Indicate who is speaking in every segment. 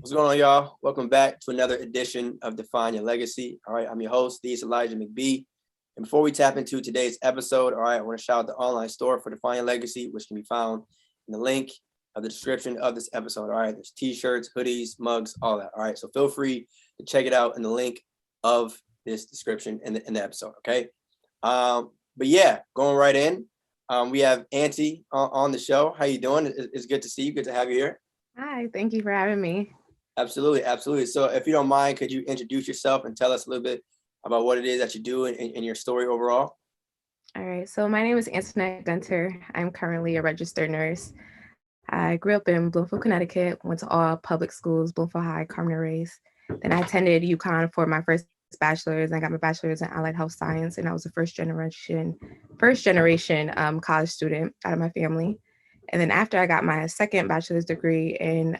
Speaker 1: What's going on, y'all? Welcome back to another edition of Define Your Legacy. All right, I'm your host, Elijah McBee. And before we tap into today's episode, all right, I want to shout out the online store for Define Your Legacy, which can be found in the link of the description of this episode. All right, there's t-shirts, hoodies, mugs, all that. All right, so feel free to check it out in the link of this description in the episode. Okay, but yeah, going right in. We have Auntie on the show. How you doing? It's good to see you. Good to have you here.
Speaker 2: Hi, thank you for having me.
Speaker 1: Absolutely. So if you don't mind, could you introduce yourself and tell us a little bit about what it is that you do and your story overall?
Speaker 2: All right, so my name is Antonette Gunter. I'm currently a registered nurse. I grew up in Bloomfield, Connecticut, went to all public schools, Bloomfield High, Carmen Race. Then I attended UConn for my first bachelor's. I got my bachelor's in allied health science, and I was a first generation college student out of my family. And then after I got my second bachelor's degree in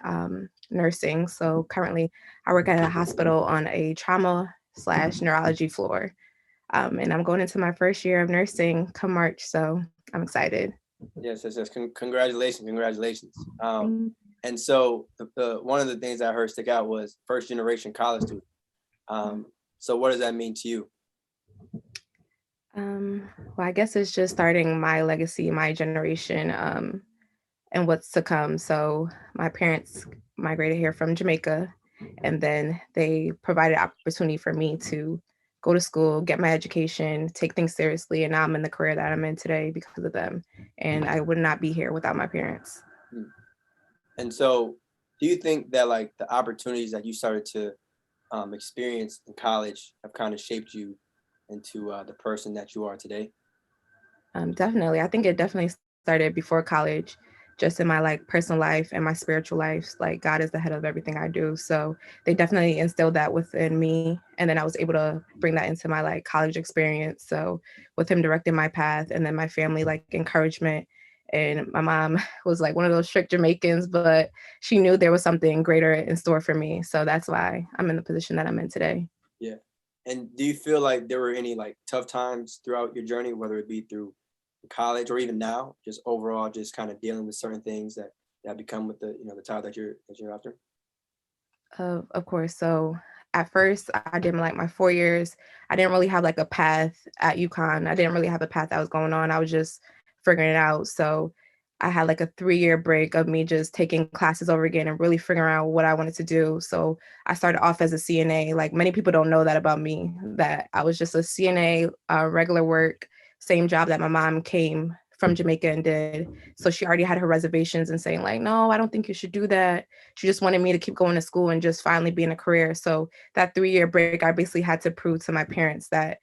Speaker 2: nursing, so currently I work at a hospital on a trauma/neurology floor. And I'm going into my first year of nursing come March, so I'm excited.
Speaker 1: Yes. Congratulations. And so the one of the things I heard stick out was first generation college student. So what does that mean to you?
Speaker 2: Well, I guess it's just starting my legacy, my generation, and what's to come. So my parents migrated here from Jamaica, and then they provided opportunity for me to go to school, get my education, take things seriously. And now I'm in the career that I'm in today because of them. And I would not be here without my parents.
Speaker 1: And so do you think that like the opportunities that you started to experience in college have kind of shaped you into the person that you are today?
Speaker 2: Definitely. I think it definitely started before college, just in my like personal life and my spiritual life. Like God is the head of everything I do. So they definitely instilled that within me. And then I was able to bring that into my like college experience. So with him directing my path and then my family like encouragement. And my mom was like one of those strict Jamaicans, but she knew there was something greater in store for me. So that's why I'm in the position that I'm in today.
Speaker 1: Yeah. And do you feel like there were any like tough times throughout your journey, whether it be through college or even now, just overall, just kind of dealing with certain things that become with the title that you're after?
Speaker 2: Of course. So at first I did like my 4 years. I didn't really have like a path at UConn. I didn't really have a path that was going on. I was just figuring it out. So I had like a 3-year break of me just taking classes over again and really figuring out what I wanted to do. So I started off as a CNA. Like many people don't know that about me, that I was just a CNA, regular work, same job that my mom came from Jamaica and did. So she already had her reservations and saying like, no, I don't think you should do that. She just wanted me to keep going to school and just finally be in a career. So that 3-year break, I basically had to prove to my parents that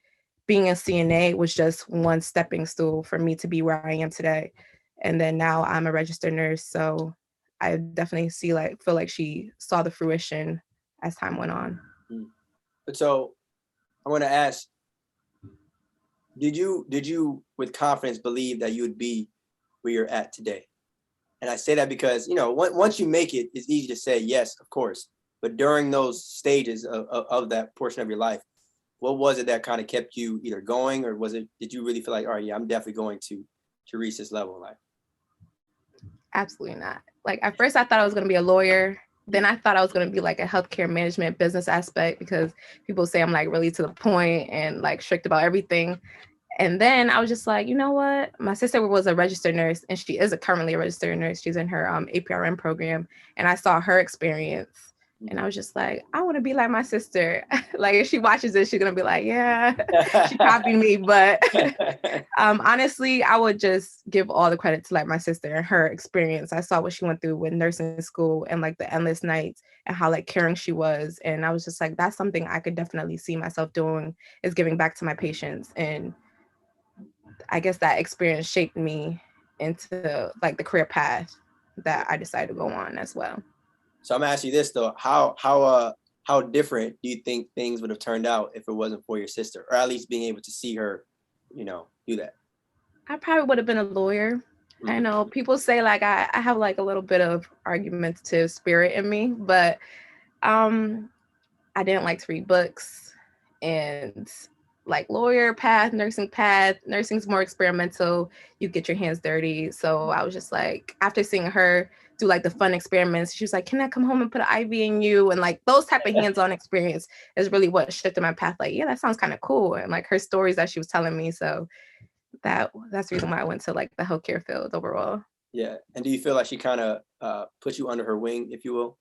Speaker 2: being a CNA was just one stepping stool for me to be where I am today. And then now I'm a registered nurse. So I definitely feel like she saw the fruition as time went on.
Speaker 1: But so I want to ask, did you with confidence believe that you would be where you're at today? And I say that because, once you make it, it's easy to say, yes, of course. But during those stages of that portion of your life, what was it that kind of kept you either going, or did you really feel like, all right, yeah, I'm definitely going to reach this level in life?
Speaker 2: Absolutely not. Like at first I thought I was going to be a lawyer. Then I thought I was going to be like a healthcare management business aspect because people say I'm like really to the point and like strict about everything. And then I was just like, you know what? My sister was a registered nurse and she is currently a registered nurse. She's in her APRN program. And I saw her experience. And I was just like, I want to be like my sister. Like if she watches this, she's going to be like, yeah, she copied me. But honestly, I would just give all the credit to like my sister and her experience. I saw what she went through with nursing school and like the endless nights and how like caring she was. And I was just like, that's something I could definitely see myself doing, is giving back to my patients. And I guess that experience shaped me into like the career path that I decided to go on as well.
Speaker 1: So I'm gonna ask you this though: how different do you think things would have turned out if it wasn't for your sister, or at least being able to see her, do that?
Speaker 2: I probably would have been a lawyer. Mm-hmm. I know people say like I have like a little bit of argumentative spirit in me, but I didn't like to read books, and like lawyer path, nursing's more experimental. You get your hands dirty. So I was just like, after seeing her do like the fun experiments. She was like, can I come home and put an IV in you? And like those type of hands-on experience is really what shifted my path. Like, yeah, that sounds kind of cool. And like her stories that she was telling me. So that's the reason why I went to like the healthcare field overall.
Speaker 1: Yeah. And do you feel like she kind of put you under her wing, if you will?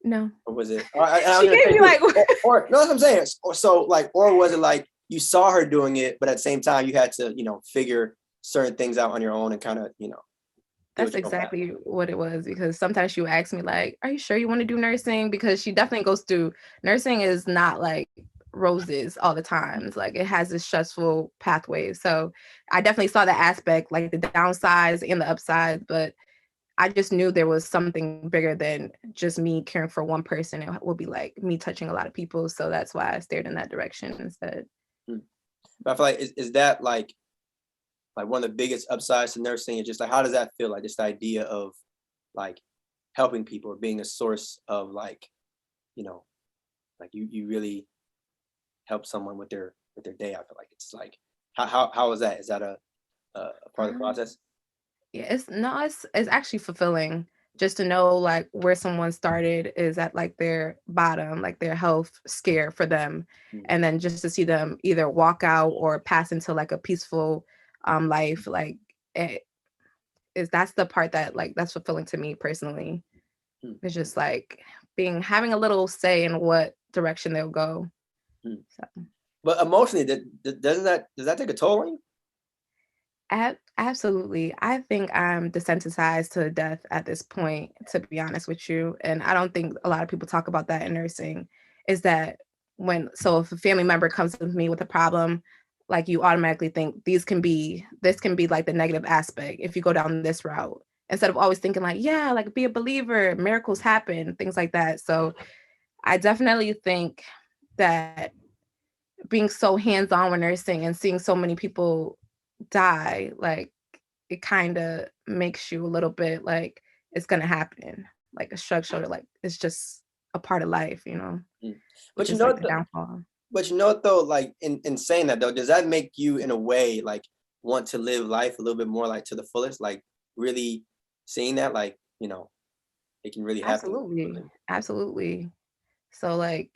Speaker 2: No.
Speaker 1: Or was it?
Speaker 2: She gave me like,
Speaker 1: or no, that's what I'm saying. So like, or was it like you saw her doing it, but at the same time you had to, figure certain things out on your own and kind of,
Speaker 2: that's exactly what it was, because sometimes she would ask me like, are you sure you want to do nursing? Because she definitely goes through, nursing is not like roses all the times. Like it has this stressful pathway. So I definitely saw the aspect, like the downsides and the upsides, but I just knew there was something bigger than just me caring for one person. It would be like me touching a lot of people. So that's why I steered in that direction instead.
Speaker 1: But I feel like is that like one of the biggest upsides to nursing? Is just like, how does that feel? Like this idea of like helping people or being a source of like, like you really help someone with their day. I feel like it's like, how is that? Is that a part of the process?
Speaker 2: Yeah, it's actually fulfilling just to know like where someone started is at like their bottom, like their health scare for them. And then just to see them either walk out or pass into like a peaceful life, like that's the part that like that's fulfilling to me personally. It's just like having a little say in what direction they'll go. So.
Speaker 1: But emotionally, does that take a toll on you?
Speaker 2: Absolutely. I think I'm desensitized to death at this point, to be honest with you. And I don't think a lot of people talk about that in nursing, is that if a family member comes to me with a problem, like you automatically think this can be like the negative aspect if you go down this route, instead of always thinking like, yeah, like be a believer, miracles happen, things like that. So I definitely think that being so hands-on with nursing and seeing so many people die, like it kind of makes you a little bit like it's gonna happen, like a shrug shoulder, like it's just a part of life,
Speaker 1: But
Speaker 2: which is like the downfall.
Speaker 1: But though, like in saying that though, does that make you in a way like want to live life a little bit more like to the fullest, like really seeing that like it can really happen?
Speaker 2: Absolutely. So like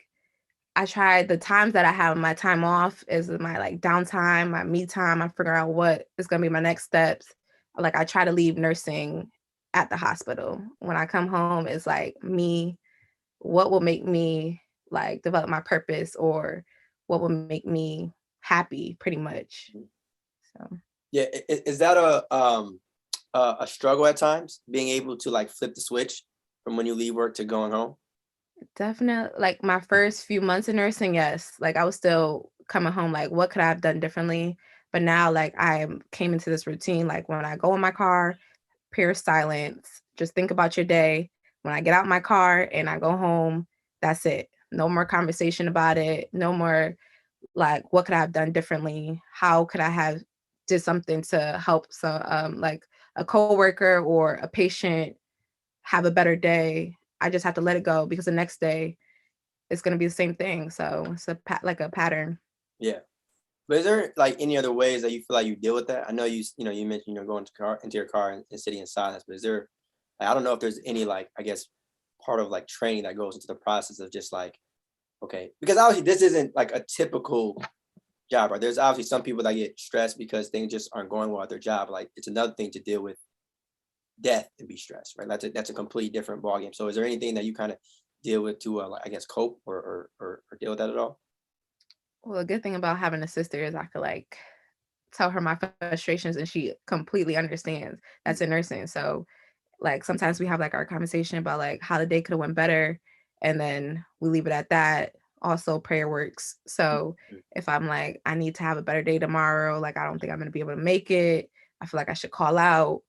Speaker 2: I tried the times that I have my time off is my like downtime, my me time. I figure out what is going to be my next steps. Like I try to leave nursing at the hospital. When I come home, it's like me, what will make me like develop my purpose, or what will make me happy, pretty much. So
Speaker 1: Yeah, is that a struggle at times, being able to like flip the switch from when you leave work to going home?
Speaker 2: definitely, like my first few months in nursing, yes. Like I was still coming home, like what could I have done differently? But now, like I came into this routine. Like when I go in my car, pure silence. Just think about your day. When I get out my car and I go home, that's it. No more conversation about it. No more like what could I have done differently? How could I have did something to help like a coworker or a patient have a better day? I just have to let it go, because the next day it's going to be the same thing. So it's like a pattern.
Speaker 1: Yeah. But is there like any other ways that you feel like you deal with that? I know you mentioned going into your car and sitting in silence, but is there, I don't know if there's any like, I guess, part of like training that goes into the process of just like, okay, because obviously this isn't like a typical job, right? There's obviously some people that get stressed because things just aren't going well at their job. Like it's another thing to deal with death and be stressed, right? That's a completely different ballgame. So is there anything that you kind of deal with to like, I guess, cope or deal with that at all?
Speaker 2: Well, the good thing about having a sister is I could like tell her my frustrations and she completely understands. That's in nursing. So like sometimes we have like our conversation about like how the day could have went better, and then we leave it at that. Also prayer works. So if I'm like, I need to have a better day tomorrow, like I don't think I'm going to be able to make it, I feel like I should call out,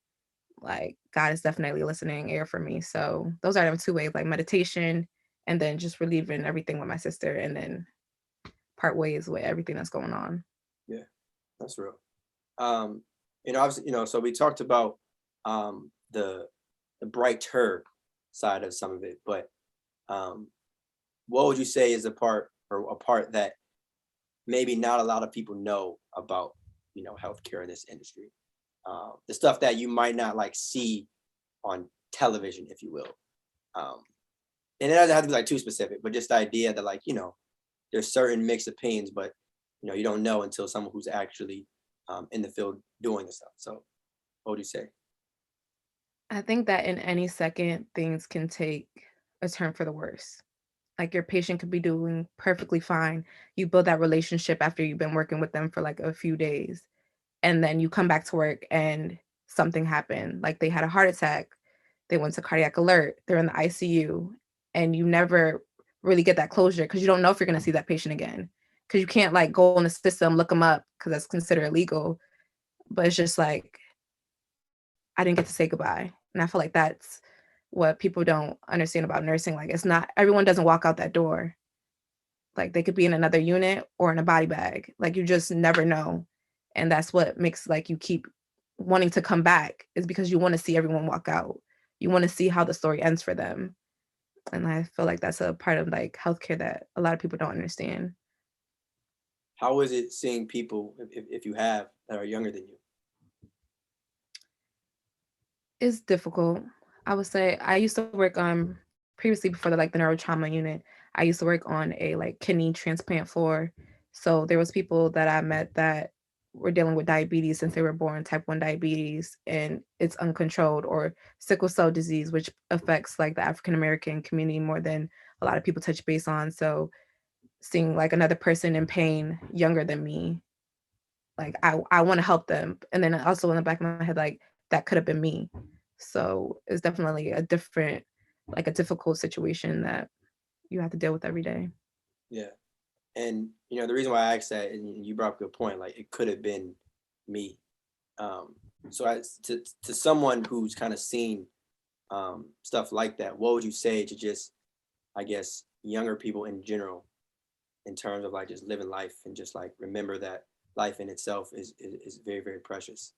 Speaker 2: like God is definitely listening ear for me. So those are the two ways, like meditation and then just relieving everything with my sister, and then part ways with everything that's going on.
Speaker 1: Yeah, that's real. Obviously, so we talked about the brighter side of some of it, but what would you say is a part that maybe not a lot of people know about, healthcare in this industry? The stuff that you might not like see on television, if you will. And it doesn't have to be like too specific, but just the idea that like, there's certain mixed opinions, but you don't know until someone who's actually in the field doing the stuff. So what would you say?
Speaker 2: I think that in any second, things can take a turn for the worse. Like your patient could be doing perfectly fine. You build that relationship after you've been working with them for like a few days. And then you come back to work and something happened. Like they had a heart attack, they went to cardiac alert, they're in the ICU, and you never really get that closure because you don't know if you're going to see that patient again. Because you can't like go in the system, look them up because that's considered illegal. But it's just like, I didn't get to say goodbye. And I feel like that's what people don't understand about nursing. Like it's not, everyone doesn't walk out that door. Like they could be in another unit or in a body bag. Like you just never know. And that's what makes like you keep wanting to come back, is because you want to see everyone walk out. You want to see how the story ends for them. And I feel like that's a part of like healthcare that a lot of people don't understand.
Speaker 1: How is it seeing people, if you have, that are younger than you?
Speaker 2: It's difficult. I would say I used to work on previously before the neurotrauma unit. I used to work on a like kidney transplant floor. So there was people that I met that were dealing with diabetes since they were born, type 1 diabetes, and it's uncontrolled, or sickle cell disease, which affects like the African American community more than a lot of people touch base on. So seeing like another person in pain younger than me, like I want to help them. And then also in the back of my head, like that could have been me. So it's definitely a different, like a difficult situation that you have to deal with every day.
Speaker 1: Yeah. And the reason why I asked that, and you brought up a good point, like it could have been me. So to someone who's kind of seen stuff like that, what would you say to just, I guess, younger people in general, in terms of like just living life and just like remember that life in itself is very, very precious.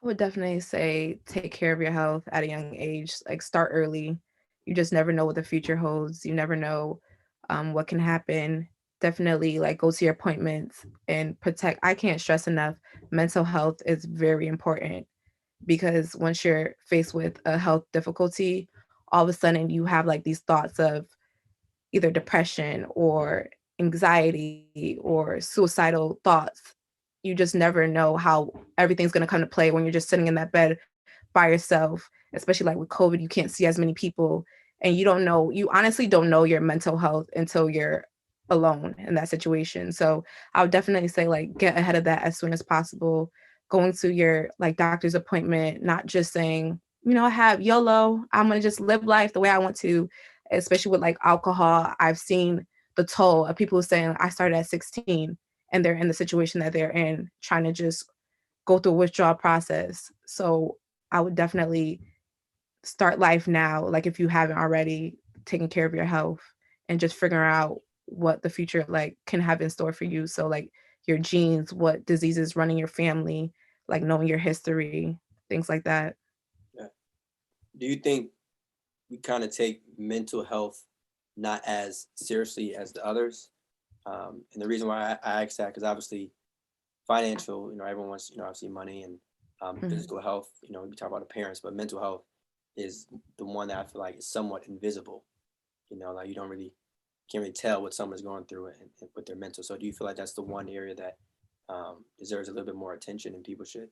Speaker 2: I would definitely say take care of your health at a young age, like start early. You just never know what the future holds. You never know what can happen. Definitely like go to your appointments and protect. I can't stress enough, mental health is very important, because once you're faced with a health difficulty, all of a sudden you have like these thoughts of either depression or anxiety or suicidal thoughts. You just never know how everything's going to come to play when you're just sitting in that bed by yourself, especially like with COVID, you can't see as many people, and you honestly don't know your mental health until you're alone in that situation. So I would definitely say like get ahead of that as soon as possible. Going to your like doctor's appointment, not just saying, I have YOLO, I'm gonna just live life the way I want to, especially with like alcohol. I've seen the toll of people saying I started at 16 and they're in the situation that they're in, trying to just go through a withdrawal process. So I would definitely start life now, like if you haven't already, taking care of your health and just figuring out what the future like can have in store for you. So like your genes, what diseases run in your family, like knowing your history, things like that.
Speaker 1: Yeah. Do you think we kind of take mental health not as seriously as the others? And the reason why I ask that, because obviously financial, everyone wants, obviously money, and
Speaker 2: Mhm.
Speaker 1: physical health, we talk about the parents, but mental health is the one that I feel like is somewhat invisible. Like you can't really tell what someone's going through and with their mental. So do you feel like that's the one area that deserves a little bit more attention and people should,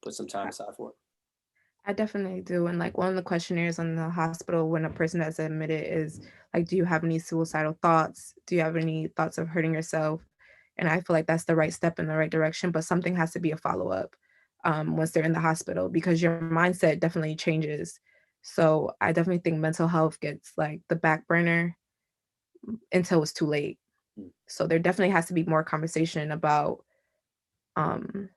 Speaker 1: put some time aside for it?
Speaker 2: I definitely do. And like one of the questionnaires in the hospital when a person is admitted is like, do you have any suicidal thoughts? Do you have any thoughts of hurting yourself? And I feel like that's the right step in the right direction, but something has to be a follow up once they're in the hospital, because your mindset definitely changes. So I definitely think mental health gets like the back burner until it's too late.
Speaker 1: Mm.
Speaker 2: So there definitely has to be more conversation about um,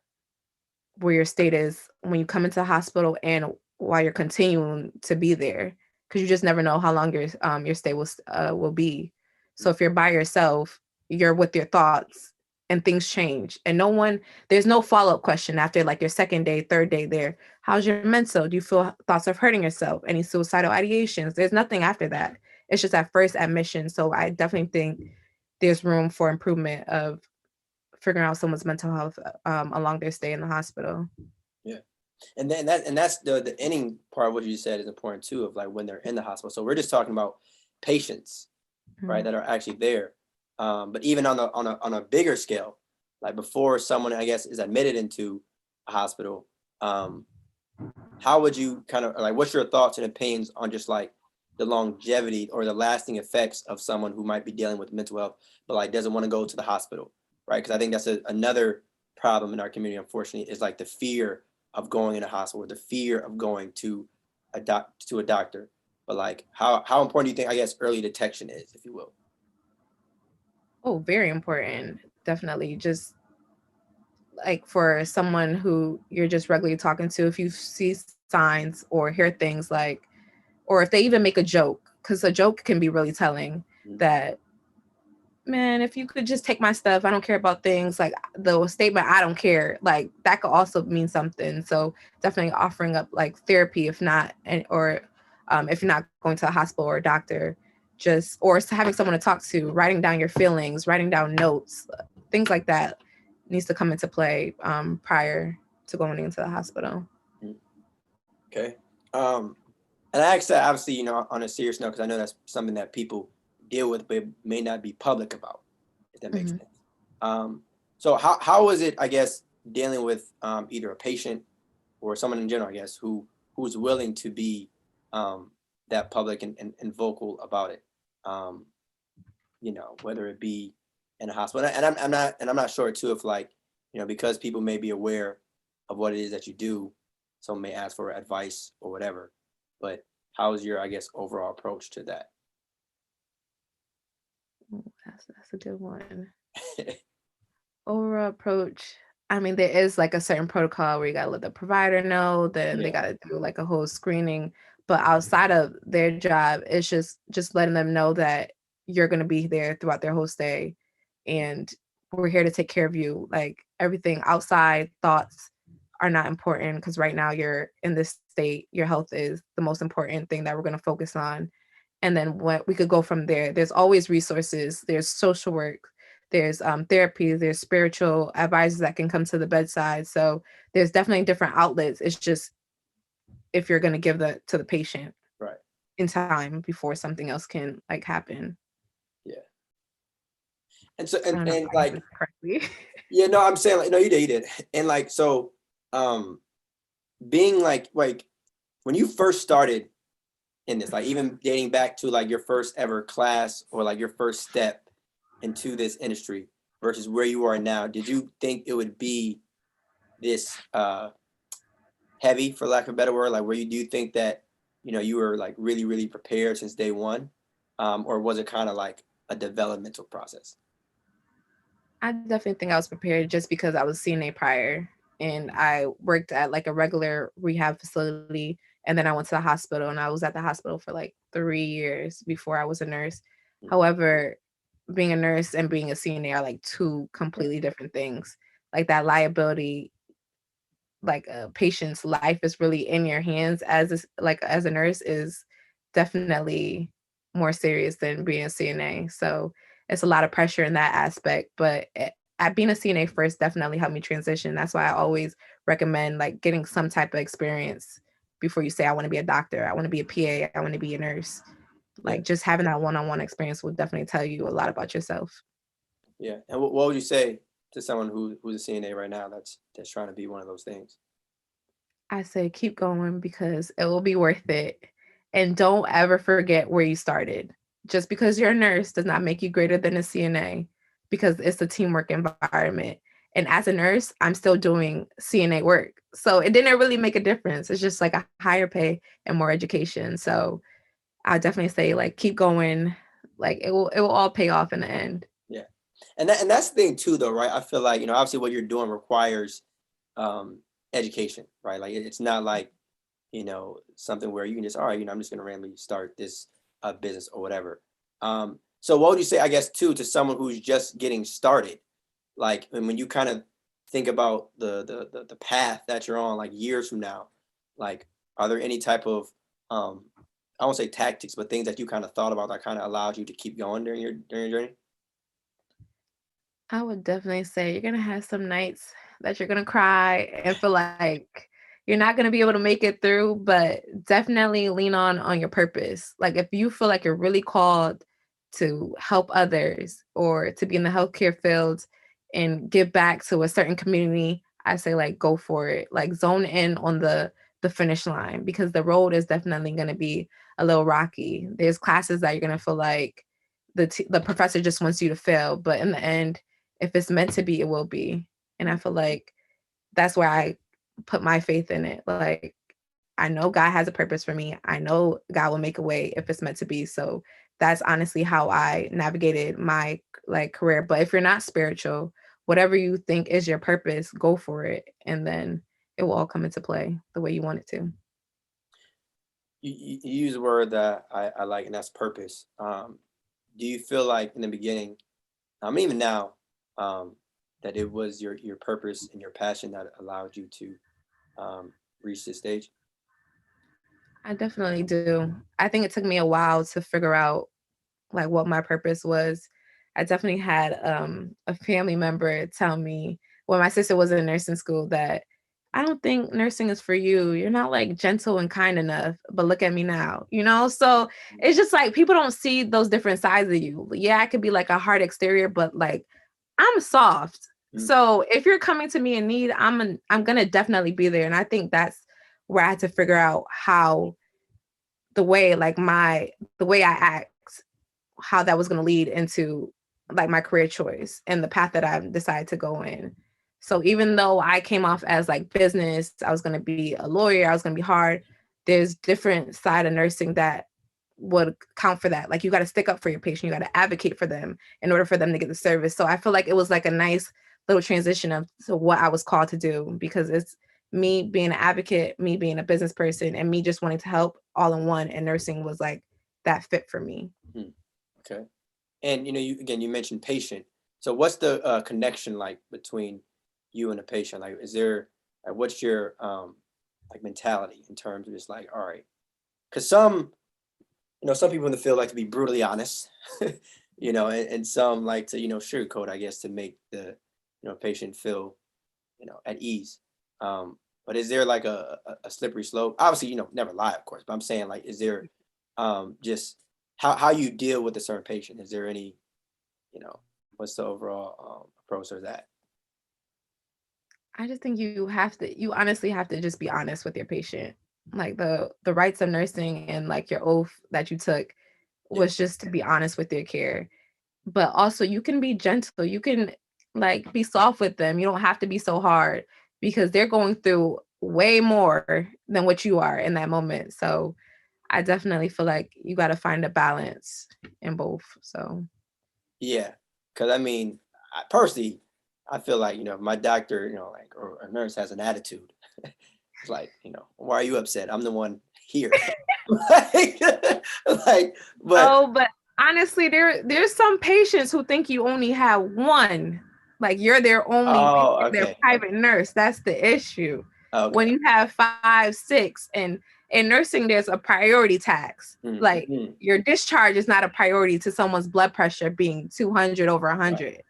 Speaker 2: where your state is when you come into the hospital and while you're continuing to be there, because you just never know how long your stay will be. So
Speaker 1: Mm.
Speaker 2: if you're by yourself, you're with your thoughts and things change, and there's no follow-up question after like your second day, third day there. How's your mental? Do you feel thoughts of hurting yourself? Any suicidal ideations? There's nothing after that. It's just that first admission. So I definitely think there's room for improvement of figuring out someone's mental health along their stay in the hospital.
Speaker 1: Yeah. And then that's the ending part of what you said is important too, of like when they're in the hospital. So we're just talking about patients, right, that are actually there. But even on a bigger scale, like before someone, I guess, is admitted into a hospital, how would you kind of like, what's your thoughts and opinions on just like the longevity or the lasting effects of someone who might be dealing with mental health, but like doesn't want to go to the hospital, right? Because I think that's another problem in our community, unfortunately, is like the fear of going in a hospital, or the fear of going to a doctor. But like, how important do you think, I guess, early detection is, if you will?
Speaker 2: Oh, very important. Definitely. Just like for someone who you're just regularly talking to, if you see signs or hear things like, or if they even make a joke, because a joke can be really telling
Speaker 1: Mhm.
Speaker 2: that, man, if you could just take my stuff, I don't care about things, like the statement, I don't care, like that could also mean something. So definitely offering up like therapy, if not, or if you're not going to a hospital or a doctor, just, or having someone to talk to, writing down your feelings, writing down notes, things like that needs to come into play prior to going into the hospital.
Speaker 1: Mhm. Okay. And I asked that obviously, on a serious note, because I know that's something that people deal with, but may not be public about, if that makes
Speaker 2: Mhm.
Speaker 1: sense. So how is it, I guess, dealing with either a patient or someone in general, I guess, who's willing to be that public and vocal about it? Um, whether it be in a hospital, and I'm not sure too if like, because people may be aware of what it is that you do, some may ask for advice or whatever. But how's your, I guess, overall approach to that?
Speaker 2: Ooh, that's a good one. Overall approach. I mean, there is like a certain protocol where you gotta let the provider know, then they
Speaker 1: Yeah.
Speaker 2: gotta do like a whole screening. But outside of their job, it's just letting them know that you're gonna be there throughout their whole stay, and we're here to take care of you. Like everything outside thoughts are not important because right now you're in this state. Your health is the most important thing that we're gonna focus on. And then what we could go from there. There's always resources. There's social work, there's therapy, there's spiritual advisors that can come to the bedside. So there's definitely different outlets. It's just if you're going to give that to the patient
Speaker 1: Right.
Speaker 2: in time before something else can like happen.
Speaker 1: Yeah. And so
Speaker 2: I don't know if
Speaker 1: and
Speaker 2: I answered
Speaker 1: like,
Speaker 2: that correctly.
Speaker 1: yeah, no, I'm saying like, no, you did. And like, so um being like when you first started in this, like even dating back to like your first ever class or like your first step into this industry versus where you are now, did you think it would be this heavy, for lack of a better word? Like, where you do think that, you were like really, really prepared since day one? Or was it kind of like a developmental process?
Speaker 2: I definitely think I was prepared just because I was CNA prior and I worked at like a regular rehab facility, and then I went to the hospital and I was at the hospital for like 3 years before I was a nurse.
Speaker 1: Mm.
Speaker 2: However, being a nurse and being a CNA are like two completely different things. Like that liability, like a patient's life is really in your hands like as a nurse is definitely more serious than being a CNA. So it's a lot of pressure in that aspect. But at being a CNA first definitely helped me transition. That's why I always recommend like getting some type of experience before you say I want to be a doctor, I want to be a PA, I want to be a nurse.
Speaker 1: Yeah,
Speaker 2: Like just having that one-on-one experience will definitely tell you a lot about yourself.
Speaker 1: yeah. And what would you say to someone who's a CNA right now that's trying to be one of those things?
Speaker 2: I say keep going because it will be worth it. And don't ever forget where you started. Just because you're a nurse does not make you greater than a CNA because it's a teamwork environment. And as a nurse, I'm still doing CNA work. So it didn't really make a difference. It's just like a higher pay and more education. So I definitely say like keep going. Like it will all pay off in the end.
Speaker 1: Yeah. And that's the thing too, though, right? I feel like, obviously what you're doing requires um education, right? Like it's not like, something where you can just, all right, I'm just gonna randomly start this business or whatever. So what would you say, I guess, too, to someone who's just getting started? Like, and when you kind of think about the path that you're on, like years from now, like, are there any type of I won't say tactics, but things that you kind of thought about that kind of allowed you to keep going during your journey?
Speaker 2: I would definitely say you're gonna have some nights that you're gonna cry and feel like you're not going to be able to make it through, but definitely lean on your purpose. Like if you feel like you're really called to help others or to be in the healthcare field and give back to a certain community, I say like go for it. Like zone in on the finish line, because the road is definitely going to be a little rocky. There's classes that you're going to feel like the professor just wants you to fail, but in the end, if it's meant to be, it will be. And I feel like that's where I put my faith in it. Like, I know God has a purpose for me. I know God will make a way if it's meant to be. So that's honestly how I navigated my like career. But if you're not spiritual, whatever you think is your purpose, go for it. And then it will all come into play the way you want it to.
Speaker 1: You use a word that I like, and that's purpose. Do you feel like in the beginning, even now, that it was your purpose and your passion that allowed you to reach this stage?
Speaker 2: I definitely do. I think it took me a while to figure out like what my purpose was. I definitely had a family member tell me when my sister was in nursing school that I don't think nursing is for you. You're not like gentle and kind enough, but look at me now, you know? So it's just like people don't see those different sides of you. Yeah, I could be like a hard exterior, but like I'm soft.
Speaker 1: Mm.
Speaker 2: So if you're coming to me in need, I'm gonna definitely be there. And I think that's where I had to figure out how the way I act, how that was going to lead into like my career choice and the path that I decided to go in. So even though I came off as like business, I was going to be a lawyer, I was going to be hard. There's different side of nursing that would count for that. Like you got to stick up for your patient, you got to advocate for them in order for them to get the service. So I feel like it was like a nice little transition of to what I was called to do, because it's me being an advocate, me being a business person, and me just wanting to help all in one. And nursing was like that fit for me.
Speaker 1: Mm. Okay. And you mentioned patient. So what's the connection like between you and the patient? Like, is there what's your like mentality in terms of just like, all right, because some people in the field like to be brutally honest, and some like to sugarcoat, I guess, to make the patient feel at ease. But is there like a slippery slope? Obviously, never lie, of course. But I'm saying like, is there just how you deal with a certain patient? Is there any what's the overall approach to that?
Speaker 2: I just think you honestly have to just be honest with your patient. Like the rights of nursing and like your oath that you took
Speaker 1: Yeah.
Speaker 2: was just to be honest with your care. But also you can be gentle. You can like be soft with them. You don't have to be so hard because they're going through way more than what you are in that moment. So I definitely feel like you got to find a balance in both. So
Speaker 1: Yeah, because personally, I feel like if my doctor, like or a nurse has an attitude, it's like why are you upset? I'm the one here. like, like, but
Speaker 2: oh, but honestly, there's some patients who think you only have one. Like you're
Speaker 1: oh,
Speaker 2: their
Speaker 1: okay,
Speaker 2: private nurse. That's the issue. When
Speaker 1: okay.
Speaker 2: you have 5, 6, and in nursing, there's a priority tax. Like
Speaker 1: Mm-hmm.
Speaker 2: your discharge is not a priority to someone's blood pressure being 200 over
Speaker 1: Right,
Speaker 2: 100.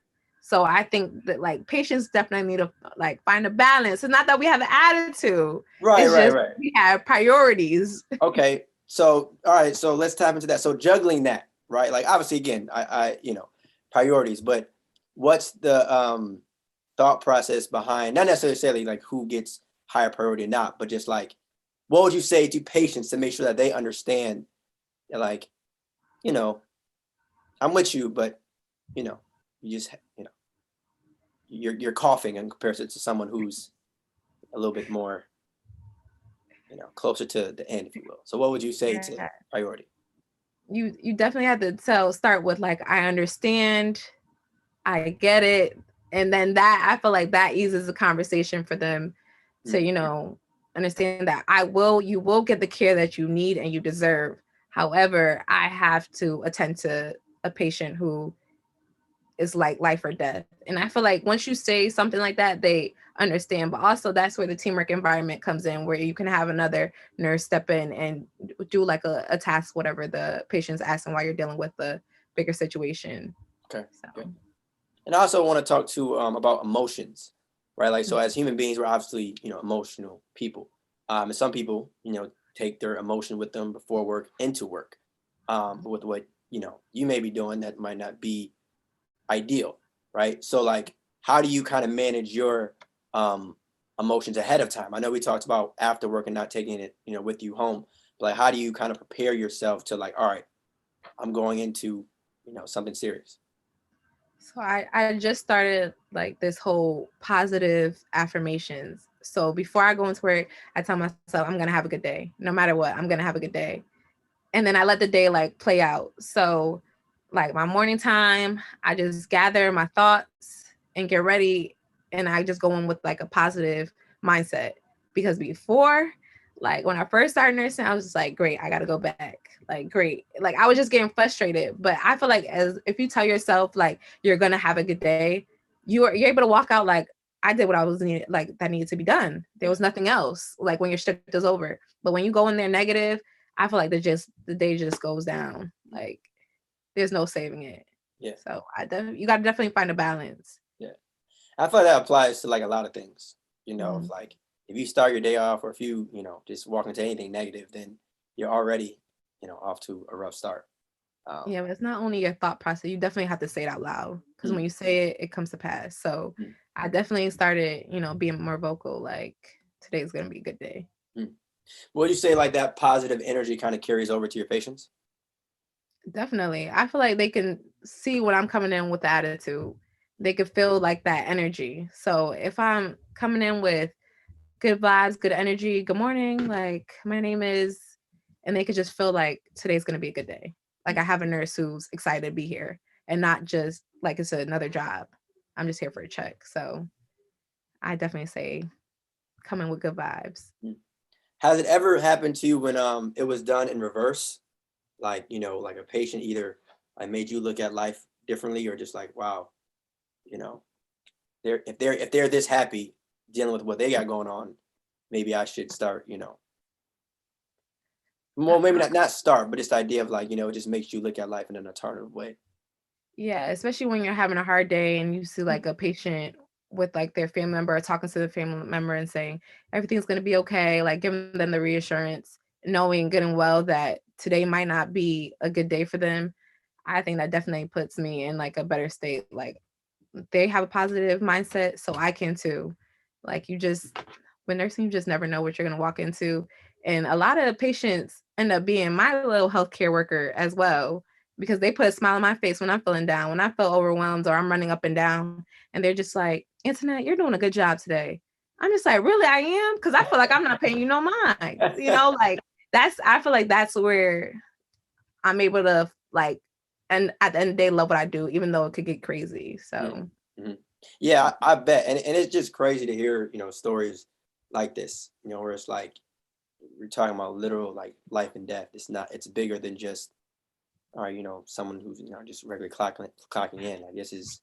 Speaker 2: So I think that like patients definitely need to like find a balance. It's not that we have an attitude.
Speaker 1: right,
Speaker 2: It's
Speaker 1: right,
Speaker 2: just
Speaker 1: right.
Speaker 2: we have priorities.
Speaker 1: Okay, so all right, so let's tap into that. So juggling that, right? Like obviously, again, priorities, but what's the thought process behind not necessarily like who gets higher priority or not, but just like what would you say to patients to make sure that they understand that like, you know, I'm with you, but you know, you just you're coughing in comparison to someone who's a little bit more, closer to the end, if you will. So what would you say to
Speaker 2: Yeah.
Speaker 1: priority?
Speaker 2: You definitely have to start with like I understand, I get it, and then that I feel like that eases the conversation for them to
Speaker 1: Mm.
Speaker 2: understand that you will get the care that you need and you deserve. However, I have to attend to a patient who is like life or death. And I feel like once you say something like that, they understand. But also that's where the teamwork environment comes in, where you can have another nurse step in and do like a task, whatever the patient's asking while you're dealing with the bigger situation.
Speaker 1: Okay.
Speaker 2: So
Speaker 1: Okay. And I also want to talk to about emotions, right? Like so,
Speaker 2: mhm.
Speaker 1: as human beings, we're obviously emotional people. And some people, take their emotion with them before work into work. But with what, you may be doing, that might not be ideal, right? So like, how do you kind of manage your emotions ahead of time? I know we talked about after work and not taking it, with you home. But like, how do you kind of prepare yourself to like, all right, I'm going into, something serious?
Speaker 2: So I just started like this whole positive affirmations. So before I go into work, I tell myself I'm gonna have a good day. No matter what, I'm gonna have a good day. And then I let the day like play out. So like my morning time, I just gather my thoughts and get ready. And I just go in with like a positive mindset. Because before, like when I first started nursing, I was just like, great, I gotta go back. Like great. Like I was just getting frustrated. But I feel like as if you tell yourself like you're gonna have a good day, you're able to walk out like I did what I was needed, like that needed to be done. There was nothing else. Like when your shift is over. But when you go in there negative, I feel like the day just goes down. Like there's no saving it.
Speaker 1: Yeah.
Speaker 2: So you got to definitely find a balance.
Speaker 1: Yeah. I feel like that applies to like a lot of things,
Speaker 2: Mhm.
Speaker 1: if like, if you start your day off, or if you, just walk into anything negative, then you're already, off to a rough start.
Speaker 2: Yeah, but it's not only your thought process. You definitely have to say it out loud because when you say it, it comes to pass. So
Speaker 1: mm,
Speaker 2: I definitely started, being more vocal. Like today's gonna be a good day.
Speaker 1: mm. Would you say like that positive energy kind of carries over to your patients?
Speaker 2: Definitely. I feel like they can see when I'm coming in with the attitude. They could feel like that energy. So if I'm coming in with good vibes, good energy, good morning, like my name is, and they could just feel like today's gonna be a good day. Like I have a nurse who's excited to be here and not just like it's another job. I'm just here for a check. So I definitely say come in with good vibes.
Speaker 1: Mm. Has it ever happened to you when it was done in reverse? Like, like a patient either like made you look at life differently, or just like, wow, you know, if they're this happy dealing with what they got going on, maybe I should start, well, maybe not start, but just the idea of like, it just makes you look at life in an alternative way.
Speaker 2: Yeah, especially when you're having a hard day and you see like a patient with like their family member or talking to the family member and saying everything's going to be okay, like giving them the reassurance, knowing good and well that today might not be a good day for them. I think that definitely puts me in like a better state. Like they have a positive mindset, so I can too. Like when nursing, you just never know what you're going to walk into. And a lot of patients end up being my little healthcare worker as well, because they put a smile on my face when I'm feeling down, when I feel overwhelmed or I'm running up and down. And they're just like, Antonette, you're doing a good job today. I'm just like, really, I am? Because I feel like I'm not paying you no mind. Like I feel like that's where I'm able to like, and at the end of the day, love what I do, even though it could get crazy. So
Speaker 1: Mm-hmm. Yeah, I bet. And it's just crazy to hear, stories like this, where it's like we're talking about literal like life and death. It's bigger than just, all right, someone who's, just regularly clocking in. Like this is,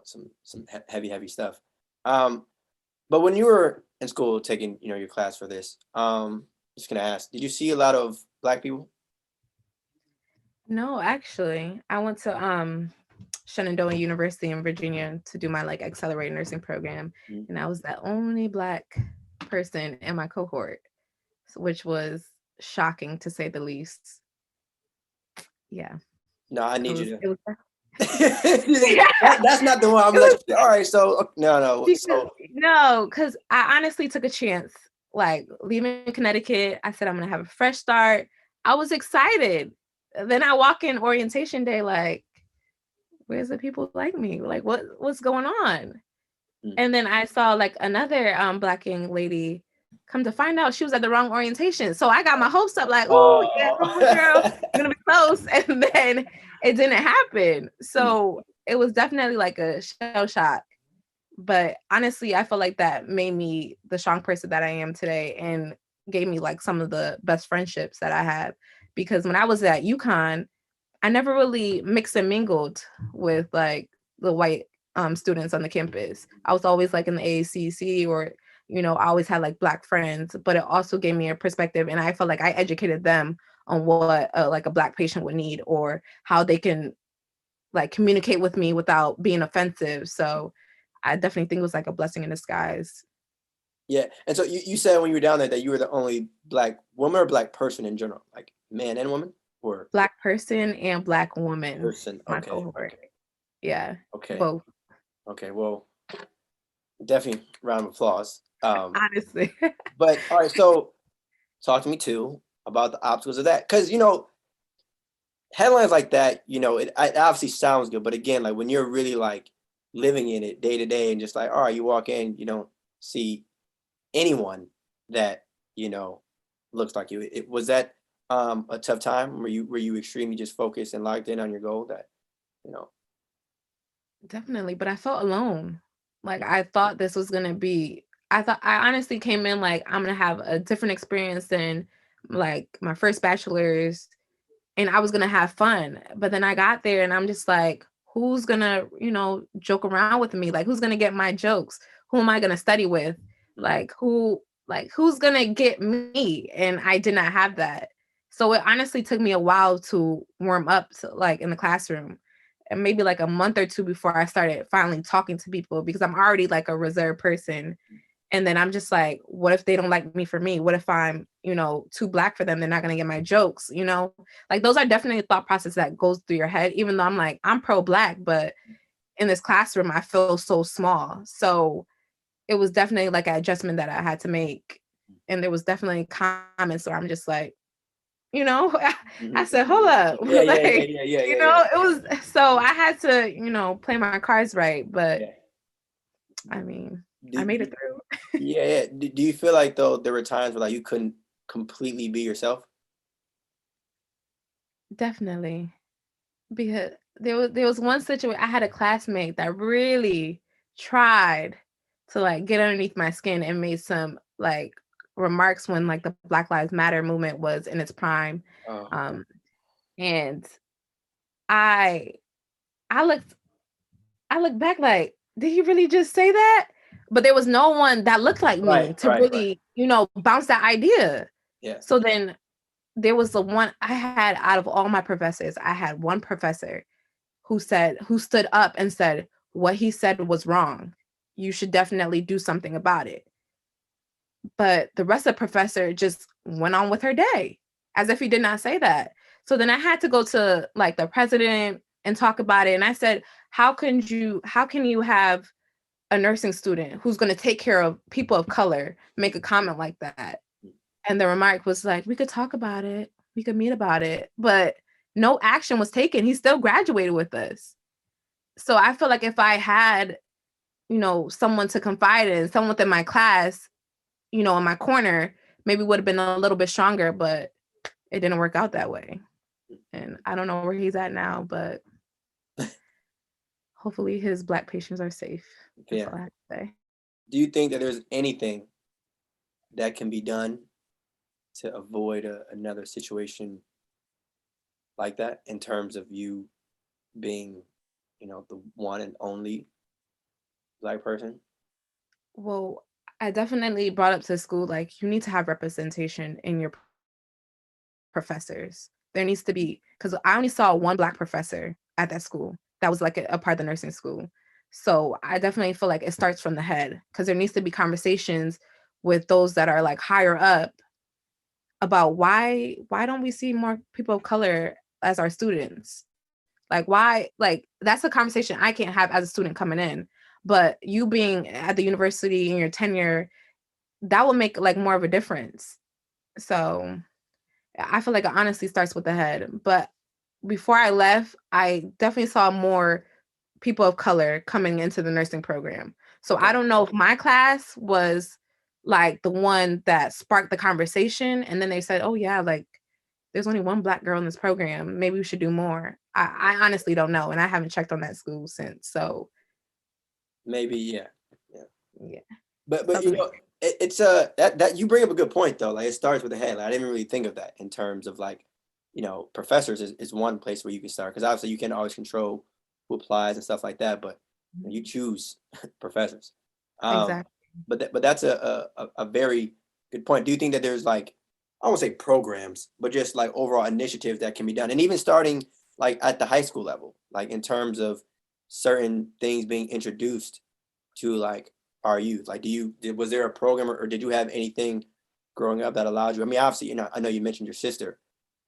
Speaker 1: some heavy stuff. But when you were in school taking, your class for this, just gonna ask, did you see a lot of Black people?
Speaker 2: no, actually, I went to Shenandoah University in Virginia to do my like accelerated nursing program,
Speaker 1: Mm.
Speaker 2: and I was the only Black person in my cohort, which was shocking to say the least. Yeah,
Speaker 1: No, I
Speaker 2: it
Speaker 1: need you
Speaker 2: was
Speaker 1: to.
Speaker 2: it was
Speaker 1: That's not the one. I'm
Speaker 2: it
Speaker 1: gonna let
Speaker 2: was
Speaker 1: you. All right, so no.
Speaker 2: because
Speaker 1: So
Speaker 2: no, because I honestly took a chance. Like leaving Connecticut, I said I'm gonna have a fresh start. I was excited. Then I walk in orientation day, like, where's the people like me? Like, what's going on?
Speaker 1: mm.
Speaker 2: And then I saw like another Black young lady. Come to find out, she was at the wrong orientation. So I got my hopes up, like, oh yeah, girl, you're gonna be close. And then it didn't happen.
Speaker 1: Mm.
Speaker 2: So it was definitely like a shell shock. But honestly, I feel like that made me the strong person that I am today and gave me like some of the best friendships that I have. Because when I was at UConn, I never really mixed and mingled with like the white students on the campus. I was always like in the AACC or, I always had like Black friends, but it also gave me a perspective. And I felt like I educated them on what like a Black patient would need or how they can like communicate with me without being offensive. So I definitely think it was like a blessing in disguise.
Speaker 1: Yeah. And so you said when you were down there that you were the only Black woman or Black person in general, like man and woman, or
Speaker 2: Black person and Black woman,
Speaker 1: person?
Speaker 2: my
Speaker 1: Okay.
Speaker 2: cohort.
Speaker 1: Okay.
Speaker 2: Yeah,
Speaker 1: Okay.
Speaker 2: both.
Speaker 1: Okay. Well, definitely round of applause.
Speaker 2: Honestly.
Speaker 1: But all right. So talk to me too about the obstacles of that, because headlines like that, it obviously sounds good, but again, like when you're really like living in it day to day, and just like, all right, you walk in, you don't see anyone that you know looks like you. It was that a tough time. Were you extremely just focused and locked in on your goal that you know?
Speaker 2: Definitely, but I felt alone. Like I thought this was gonna be I honestly came in like I'm gonna have a different experience than like my first bachelor's and I was gonna have fun. But then I got there and I'm just like, who's gonna, joke around with me? Like who's gonna get my jokes? Who am I gonna study with?
Speaker 1: Mhm.
Speaker 2: Who's gonna get me? And I did not have that. So it honestly took me a while to warm up to like in the classroom. And maybe like a month or two before I started finally talking to people because I'm already like a reserved person. And then I'm just like, what if they don't like me for me? What if I'm, too Black for them? They're not gonna get my jokes. Like those are definitely a thought process that goes through your head, even though I'm like, I'm pro-Black, but in this classroom, I feel so small. So it was definitely like an adjustment that I had to make. And there was definitely comments where I'm just like, I
Speaker 1: Mhm.
Speaker 2: said, hold up.
Speaker 1: Yeah, yeah, yeah,
Speaker 2: Like,
Speaker 1: yeah, yeah, yeah, yeah,
Speaker 2: it was so I had to, play my cards right. But
Speaker 1: yeah.
Speaker 2: I mean, I
Speaker 1: Do,
Speaker 2: made
Speaker 1: do,
Speaker 2: it through.
Speaker 1: yeah, yeah. Do you feel like though there were times where like you couldn't completely be yourself?
Speaker 2: Definitely. Because there was one situation I had a classmate that really tried to like get underneath my skin and made some like remarks when like the Black Lives Matter movement was in its prime.
Speaker 1: Oh,
Speaker 2: Um and I I looked I looked back like, did he really just say that? But there was no one that looked like
Speaker 1: right,
Speaker 2: me to
Speaker 1: right, right.
Speaker 2: really, bounce that idea.
Speaker 1: Yeah.
Speaker 2: So then there was the one I had out of all my professors, I had one professor who stood up and said, what he said was wrong. You should definitely do something about it. But the rest of the professor just went on with her day as if he did not say that. So then I had to go to like the president and talk about it. And I said, how can you have a nursing student who's going to take care of people of color make a comment like that? And the remark was like, we could talk about it. We could meet about it. But no action was taken. He still graduated with us. So I feel like if I had, someone to confide in, someone within my class, in my corner, maybe would have been a little bit stronger, but it didn't work out that way. And I don't know where he's at now, but hopefully his Black patients are safe. That's
Speaker 1: Yeah.
Speaker 2: all I have to say.
Speaker 1: Do you think that there's anything that can be done to avoid another situation like that in terms of you being, the one and only Black person?
Speaker 2: Well, I definitely brought up to school, like, you need to have representation in your professors. There needs to be, because I only saw one Black professor at that school that was like a part of the nursing school. So I definitely feel like it starts from the head because there needs to be conversations with those that are like higher up about why don't we see more people of color as our students? Like why like that's a conversation I can't have as a student coming in. But you being at the university in your tenure, that will make like more of a difference. So I feel like it honestly starts with the head. But before I left, I definitely saw more people of color coming into the nursing program. So I
Speaker 1: Okay.
Speaker 2: don't know if my class was like the one that sparked the conversation. And then they said, oh, yeah, like there's only one Black girl in this program. Maybe we should do more. I honestly don't know. And I haven't checked on that school since. So,
Speaker 1: Maybe, yeah. Yeah.
Speaker 2: yeah,
Speaker 1: But
Speaker 2: something.
Speaker 1: it's that you bring up a good point though. Like it starts with the head. Like, I didn't really think of that in terms of like, professors is one place where you can start because obviously you can always control who applies and stuff like that, but you choose professors. Um,
Speaker 2: Exactly.
Speaker 1: but that's a very good point. Do you think that there's like, I won't say programs, but just like overall initiatives that can be done, and even starting like at the high school level, like in terms of certain things being introduced to like our youth? Like, was there a program or did you have anything growing up that allowed you? I mean, obviously, I know you mentioned your sister,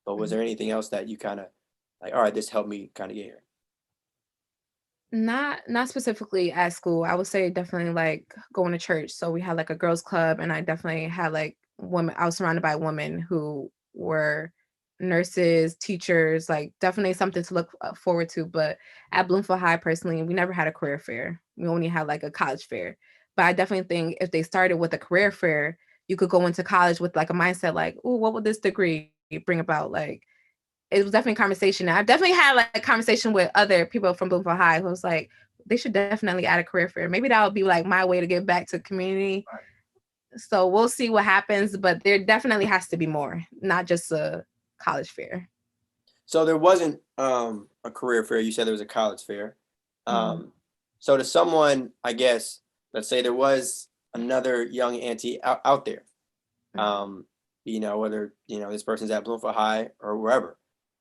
Speaker 1: but was there anything else that you kind of like, all right, this helped me kind of get here?
Speaker 2: Not specifically at school. I would say definitely like going to church. So we had like a girls club, and I definitely had like women. I was surrounded by women who were nurses, teachers, like definitely something to look forward to. But at Bloomfield High, personally, we never had a career fair. We only had like a college fair. But I definitely think if they started with a career fair, you could go into college with like a mindset like, oh, what would this degree bring about? Like it was definitely a conversation. I've definitely had like a conversation with other people from Bloomfield High who was like, they should definitely add a career fair. Maybe that would be like my way to give back to the community. So we'll see what happens, but there definitely has to be more, not just a college fair.
Speaker 1: So there wasn't a career fair. You said there was a college fair.
Speaker 2: Mhm.
Speaker 1: So to someone, I guess, let's say there was another young auntie out there, um, whether, this person's at Bloomfield High or wherever.